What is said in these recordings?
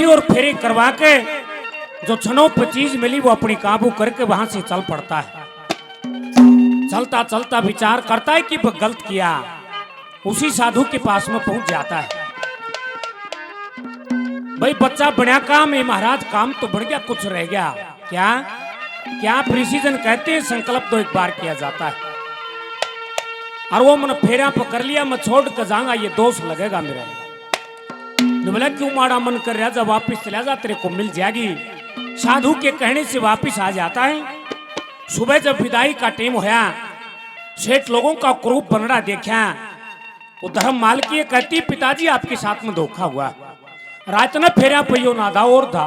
उठी और फेरे करवा के जो क्षणों पर चीज मिली वो अपनी काबू करके वहां से चल पड़ता है। चलता चलता विचार करता है कि वह गलत किया। उसी साधु के पास में पहुंच जाता है। भाई बच्चा बढ़िया काम है महाराज, काम तो बढ़ गया, कुछ रह गया क्या? क्या प्रिसीजन कहते हैं, संकल्प तो एक बार किया जाता है। और वो मैंने फेरा पकड़ लिया, मैं छोड़ कर जाऊंगा, ये दोष लगेगा मेरा। बोला क्यों माड़ा मन कर रहा, जब वापिस चला जा तेरे को मिल जाएगी। साधु के कहने से वापिस आ जाता है। सुबह जब विदाई का टाइम होया, सेठ लोगों का क्रूप बन रहा देखा, वो धर्म मालकी कहती पिताजी आपके साथ में धोखा हुआ। रात में फेरा पहियो नादा और था,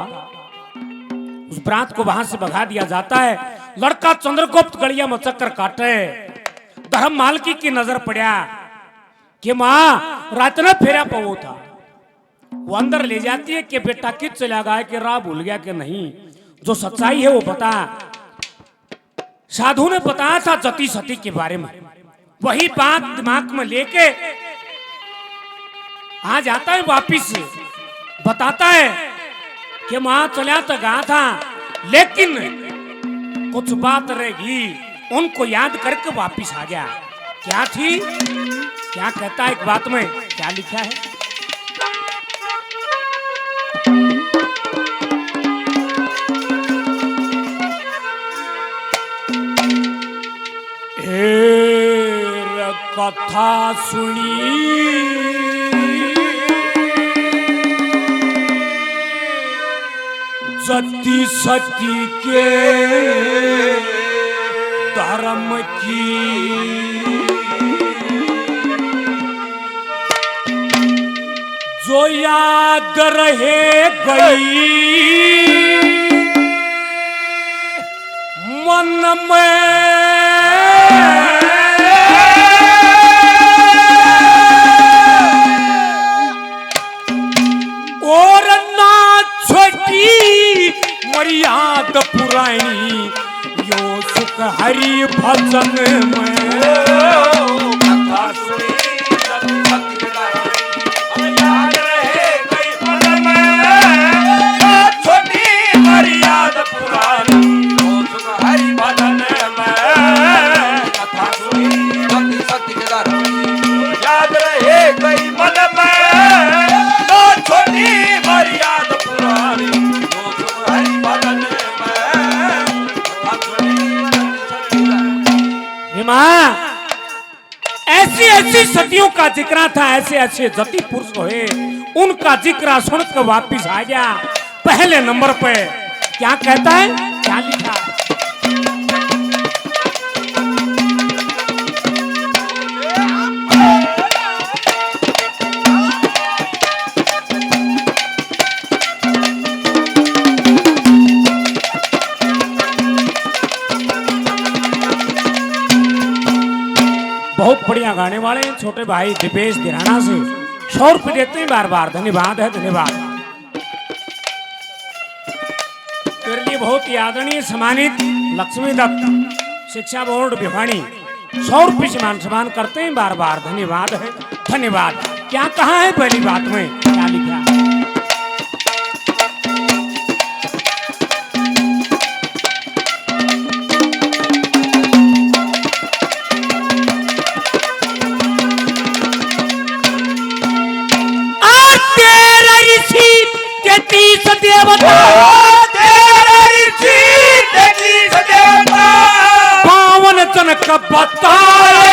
उस प्रांत को वहां से भगा दिया जाता है। लड़का चंद्रगुप्त गलिया में चक्कर काटे, धर्म मालकी की नजर पड़ा कि माँ रात में फेरा पवो था। वो अंदर ले जाती है कि बेटा किस चला गया, कि राह भूल गया कि नहीं, जो सच्चाई है वो बता। साधु ने बताया था जति सती के बारे में, वही बात दिमाग में लेके आ जाता है वापिस। बताता है कि मां चला तो गया था, लेकिन कुछ बात रहेगी, उनको याद करके वापिस आ गया। क्या थी, क्या कहता है एक बात में, क्या लिखा है? कथा सुनी सती सती के धर्म की, जो याद रहे गई मन में, और ना छोटी मर्याद पुरानी यो सुख हरि भजन में। कथा सुनी याद रहे गई मन में, छोटी मर्याद पुरानी यो सुख हरि भजन में। कथा सुनी सत्य के धर्म याद रहे गई मन में, छोटी मर्याद पुरानी जो सुख हरि भजन में। मां ऐसी ऐसी सतियों का जिक्र था, ऐसे ऐसे जति पुरुष हुए, उनका जिक्र सुनकर वापिस आ गया। पहले नंबर पे क्या कहता है, क्या लिखा? बहुत बढ़िया गाने वाले हैं छोटे भाई दिपेश दिराना से 100 रुपये देते हैं बार बार, धन्यवाद है, धन्यवाद। तेरे लिए बहुत ही आदरणीय सम्मानित लक्ष्मी दत्त शिक्षा बोर्ड भिवानी 100 रुपये से मान सम्मान करते हैं बार बार, धन्यवाद है, धन्यवाद। क्या कहा है पहली बात में, क्या लिखा? पावन जनक बताए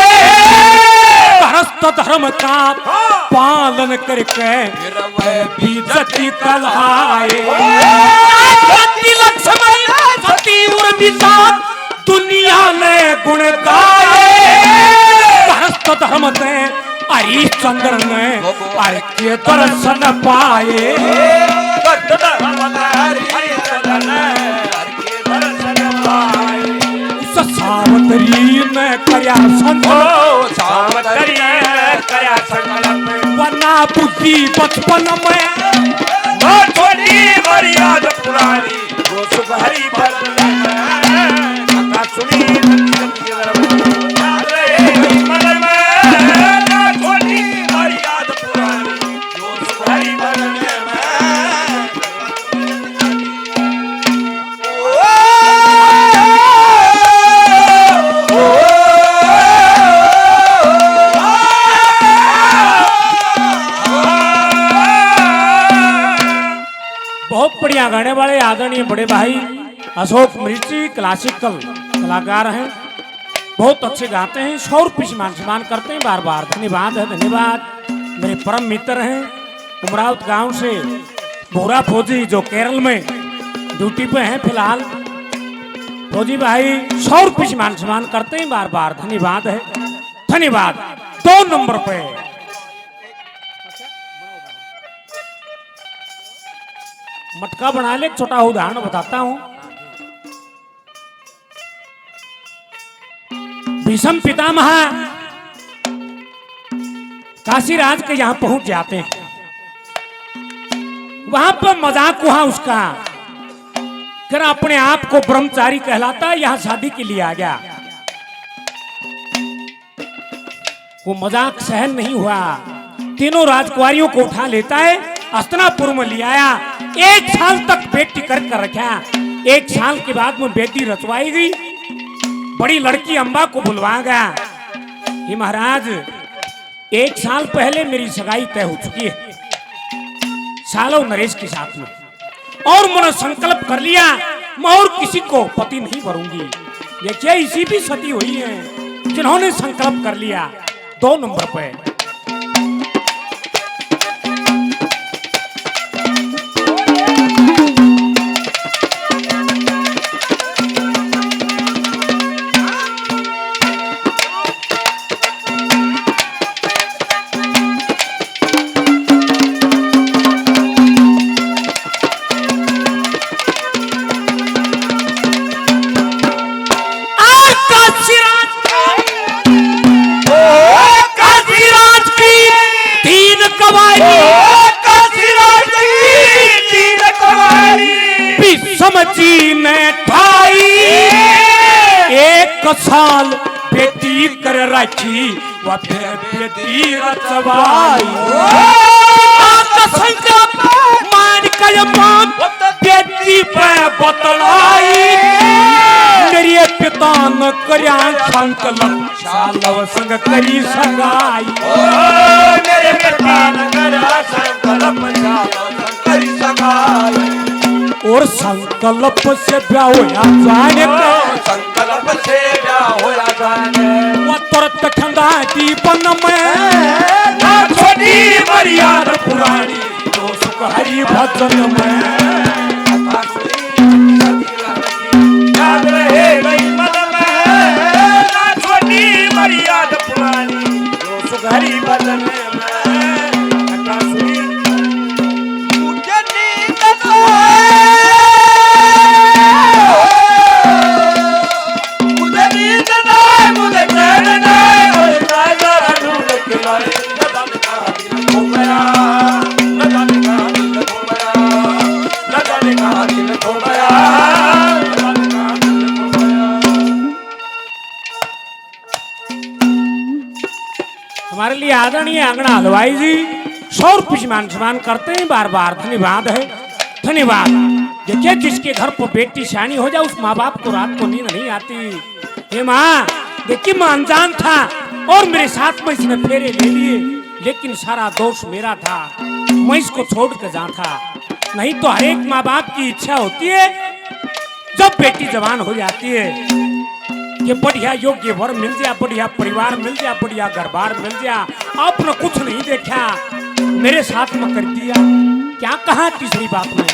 धर्म का पालन करके बीजती कलाए। लक्ष्मण सती उर्मिला दुनिया ने गुण गाए, धर्म से हरिश्चंद्र ने के दर्शन पाए। सावतरी ने करया संकल्प, सावतरी ने करया संकल्प, वना बुद्धि बचपन में, छोटी मर्याद पुरानी वो सुख हरि भजन में। कथा सुनी मन में, छोटी मर्याद पुरानी वो सुख हरि भजन में। बहुत बढ़िया गाने वाले आदरणीय बड़े भाई अशोक मिर्ची क्लासिकल कलाकार हैं, बहुत अच्छे गाते हैं, 100 रुपये सम्मान करते हैं, बार बार धन्यवाद है, धन्यवाद। मेरे परम मित्र हैं उमरावत गांव से भूरा फौजी, जो केरल में ड्यूटी पे हैं फिलहाल। फौजी भाई 100 रुपये सम्मान करते हैं, बार बार धन्यवाद है, धन्यवाद। 2 नंबर पे मटका बना ले, छोटा उदाहरण बताता हूं। भीष्म पितामह काशीराज के यहां पहुंच जाते हैं, वहां पर मजाक हुआ उसका, कर अपने आप को ब्रह्मचारी कहलाता, यहां शादी के लिए आ गया। वो मजाक सहन नहीं हुआ, तीनों राजकुमारियों को उठा लेता है, हस्तिनापुर में ले आया, 1 साल तक बेटी कर रखा। 1 साल के बाद में बेटी रचवाई गई, बड़ी लड़की अंबा को बुलवा गया। ये महाराज 1 साल पहले मेरी सगाई तय हो चुकी है सालों नरेश के साथ में, और मैंने संकल्प कर लिया मैं और किसी को पति नहीं करूंगी। ये क्या इसी भी सती हुई है जिन्होंने संकल्प कर लिया। 2 नंबर पे समझी ने ठाई, 1 साल बेटी कर रखी, वह फिर बेटी रचवाई। संकल्प मान कर बेटी पे बतलाई, मेरे पिता न करया संकल्प सालव संग करी सगाई। मेरे पिता न करया संकल्प सालव संग करी सगाई। और संकल्प से ब्याह होया जाने का, संकल्प से ब्याह होया जाने, वो तुरंत ठंडा दीपन में ना छोटी मर्यादा पुरानी, तो सुख हरि भजन में याद रहे गई मन में, ना छोटी मर्यादा पुरानी, तो सुख हरि भजन में। हमारे लिए आदरणीय आंगना हलवाई जी 100 रुपये सम्मान करते हैं, बार बार धन्यवाद है, धन्यवाद। देखिए जिसके घर पर बेटी शानी हो जाए उस माँ बाप को रात को नींद नहीं आती। हे माँ देखिए मैं अनजान था और मेरे साथ में इसने फेरे ले लिए, लेकिन सारा दोष मेरा था, मैं इसको छोड़ कर जा था। नहीं तो हर एक माँ बाप की इच्छा होती है जब बेटी जवान हो जाती है कि बढ़िया योग्य वर मिल जाए, बढ़िया परिवार मिल जाए, बढ़िया घर बार मिल जाए। आपने कुछ नहीं देखा, मेरे साथ में कर दिया। क्या कहा तीसरी बात में?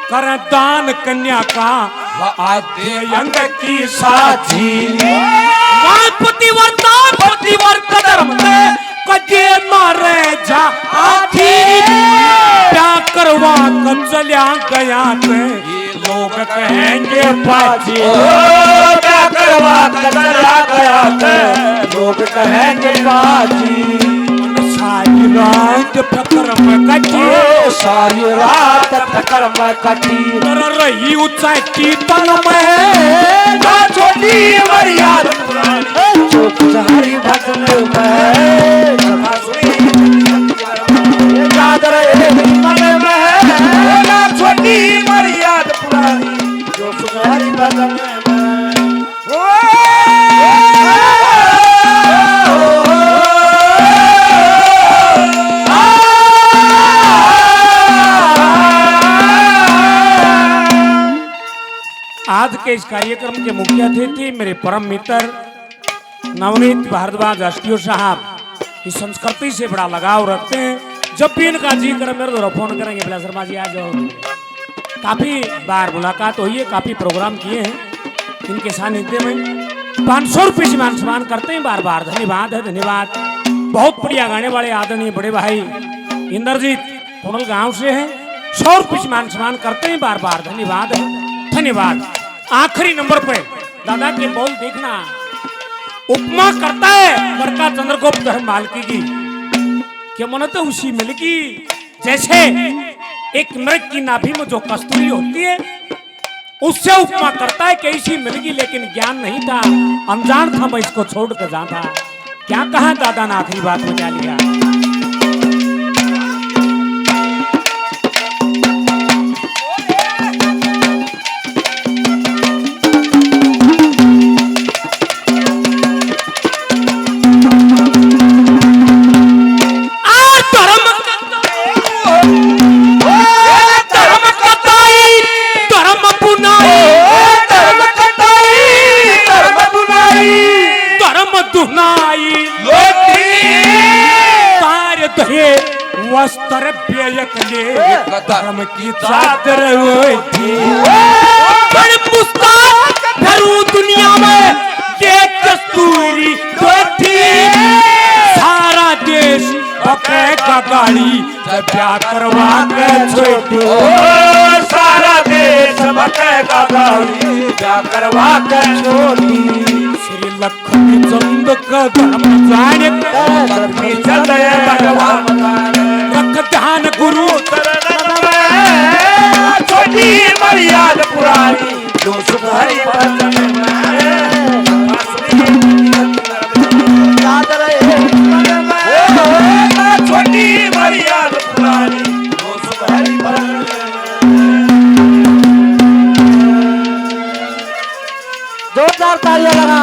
कर दान कन्या का अंग की साथी, पतिवर्त धर्म में कजे मारे जा आथी। क्या करवा कर चलिया गया थे लोग कहेंगे पाजी, क्या करवा कचरा गया थे लोग कहेंगे बाजी सारी रात फकर में कटी सारी रात फकर में कटी रही ऊंचाई तन में ना छोटी मर्याद पुरानी जो कुचहरी भजन में सभा सुनी याद रहे मन में ना छोटी मर्याद पुरानी जो कुचहरी भजन में आज के इस कार्यक्रम के मुख्य अतिथि मेरे परम मित्र नवनीत भारद्वाज एसटीओ साहब इस संस्कृति से बड़ा लगाव रखते हैं। जब भी इनका जी करे मेरे द्वारा फोन करेंगे बोला शर्मा जी आ जाओ। काफी बार मुलाकात हुई है, काफी प्रोग्राम किए हैं इनके सानिध्य में। 500 रुपये से मान सम्मान करते हैं बार बार। धन्यवाद है, धन्यवाद। बहुत बढ़िया गाने वाले आदरणीय बड़े भाई इंद्रजीत पुनल गांव से हैं। 100 रुपये से मान सम्मान करते हैं बार बार। धन्यवाद है, धन्यवाद। आखिरी नंबर पे दादा के बोल देखना। उपमा करता है बड़का चंद्रगुप्त धर्म मालकी की क्या मन तो उसी मिलगी जैसे एक मृग की नाभि में जो कस्तूरी होती है उससे उपमा करता है कैसी मिलगी। लेकिन ज्ञान नहीं था, अनजान था, मैं इसको छोड़ कर जाता। क्या कहा दादा ने आखिरी बात में क्या लिया। वस्त्र धर्म की चादर थी दुनिया में ये कस्तूरी थी। सारा देश का गाड़ी क्या करवा के छोटी सारा देश का गाड़ी क्या करवा के छोटी श्री लक्ष्मी चंद का धर्म जाने चंद भगवान रख ध्यान गुरु छोटी मर्याद पुरानी जो सुधारी याद रहे छोटी मर्याद पुरानी जो सुधारी जोरदार तालियां लगा।